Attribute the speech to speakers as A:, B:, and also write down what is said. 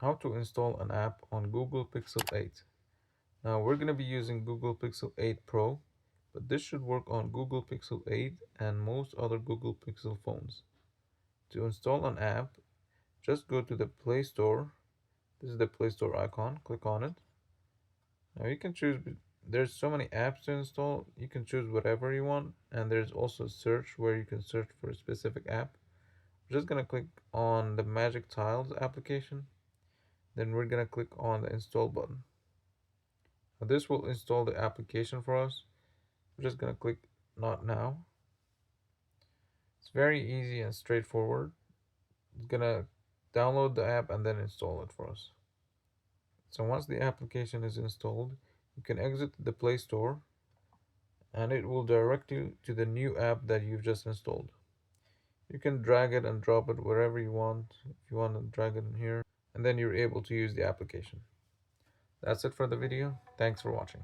A: how to install an app on Google Pixel 8. Now we're going to be using Google Pixel 8 Pro, but this should work on Google Pixel 8 and most other Google Pixel phones. To install an app, just go to the Play Store. This is the Play Store icon. Click on it. Now you can choose, there's so many apps to install. You can choose whatever you want, and there's also search where you can search for a specific app. We're just going to click on the Magic Tiles application. Then we're going to click on the install button. Now this will install the application for us. We're just going to click not now. It's very easy and straightforward. It's going to download the app and then install it for us. So once the application is installed, you can exit the Play Store and it will direct you to the new app that you've just installed. You can drag it and drop it wherever you want. If you want to drag it in here, and then you're able to use the application. That's it for the video. Thanks for watching.